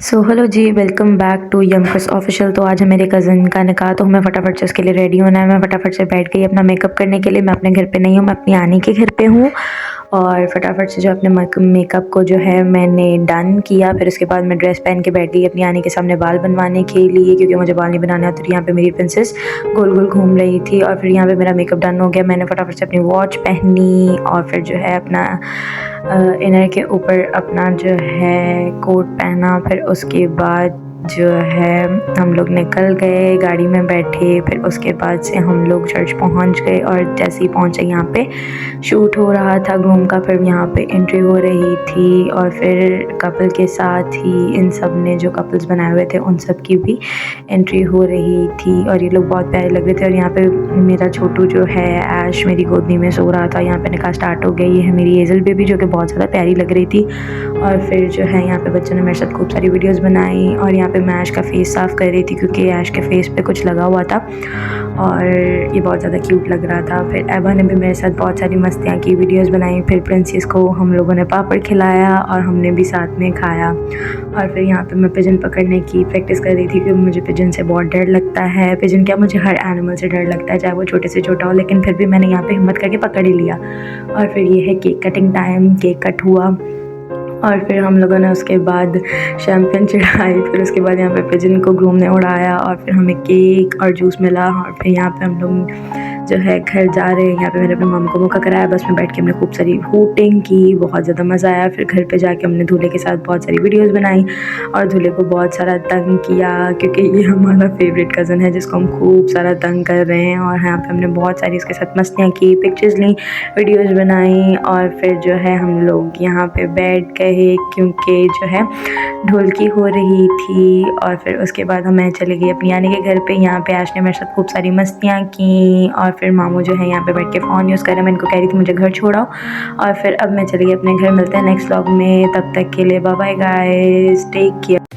सो hello जी, welcome back to youngers official. तो आज है मेरे कज़न का निकाह, तो हमें फटाफट से उसके लिए रेडी होना है। मैं फटाफट से बैठ गई अपना मेकअप करने के लिए। मैं अपने घर पे नहीं हूँ, मैं अपनी आनी के घर पे हूँ। और फटाफट से जो अपने मेकअप को जो है मैंने डन किया। फिर उसके बाद मैं ड्रेस पहन के बैठ गई अपनी आनी के सामने बाल बनवाने के लिए, क्योंकि मुझे बाल नहीं बनाने आते। यहाँ पे मेरी प्रिंसेस गोल गोल घूम रही थी। और फिर यहाँ पे मेरा मेकअप डन हो गया। मैंने फटाफट से अपनी वॉच पहनी और फिर जो है अपना इनर के ऊपर अपना जो है कोट पहना। फिर उसके बाद जो है हम लोग निकल गए, गाड़ी में बैठे। फिर उसके बाद से हम लोग चर्च पहुंच गए और जैसे ही पहुंचे यहाँ पे शूट हो रहा था ग्रूम का। फिर यहाँ पे एंट्री हो रही थी और फिर कपल के साथ ही इन सब ने जो कपल्स बनाए हुए थे उन सब की भी एंट्री हो रही थी। और ये लोग बहुत प्यारे लग रहे थे। और यहाँ पे मेरा छोटू जो है ऐश मेरी गोदी में सो रहा था। यहाँ पे निकाह स्टार्ट हो गई। ये है मेरी एजल बेबी जो कि बहुत ज़्यादा प्यारी लग रही थी। और फिर जो है यहाँ पे बच्चों ने मेरे साथ खूब सारी वीडियोस बनाई। और यहाँ पे मैं ऐश का फेस साफ़ कर रही थी क्योंकि ऐश के फेस पे कुछ लगा हुआ था और ये बहुत ज़्यादा क्यूट लग रहा था। फिर एबा ने भी मेरे साथ बहुत सारी मस्तियाँ की, वीडियोस बनाई। फिर प्रिंसेस को हम लोगों ने पापड़ खिलाया और हमने भी साथ में खाया। और फिर यहाँ पे मैं पिजन पकड़ने की प्रैक्टिस कर रही थी क्योंकि मुझे पिजन से बहुत डर लगता है। पिजन क्या, मुझे हर एनिमल से डर लगता है, चाहे वो छोटे से छोटा हो। लेकिन फिर भी मैंने यहाँ पे हिम्मत करके पकड़ ही लिया। और फिर ये है cake cutting time. Cake cut हुआ और फिर हम लोगों ने उसके बाद शैम्पेन चढ़ाई। फिर उसके बाद यहाँ पे पिजन को ग्रूम ने उड़ाया और फिर हमें केक और जूस मिला। और फिर यहाँ पे हम लोग जो है घर जा रहे हैं। यहाँ पे मैंने अपने मामा को मौका कराया, बस में बैठ के हमने खूब सारी हूटिंग की, बहुत ज़्यादा मज़ा आया। फिर घर पे जाके हमने दूल्हे के साथ बहुत सारी वीडियोस बनाई और दूल्हे को बहुत सारा तंग किया क्योंकि ये हमारा फेवरेट कज़न है जिसको हम खूब सारा तंग कर रहे हैं। और यहाँ पे हमने बहुत सारी उसके साथ मस्तियाँ की, पिक्चर्स ली, वीडियोस बनाई। और फिर जो है हम लोग यहाँ पे बैठ गए क्योंकि जो है ढोलकी हो रही थी। और फिर उसके बाद मैं चली गई अपनी आने के घर पे। यहाँ पे ऐश ने मेरे साथ खूब सारी मस्तियाँ की। और फिर मामू जो है यहाँ पे बैठ के फ़ोन यूज़ कर रहे हैं। मैं इनको कह रही थी मुझे घर छोड़ाओ। और फिर अब मैं चली गई अपने घर। मिलते हैं नेक्स्ट व्लॉग में, तब तक के लिए bye bye guys, take care.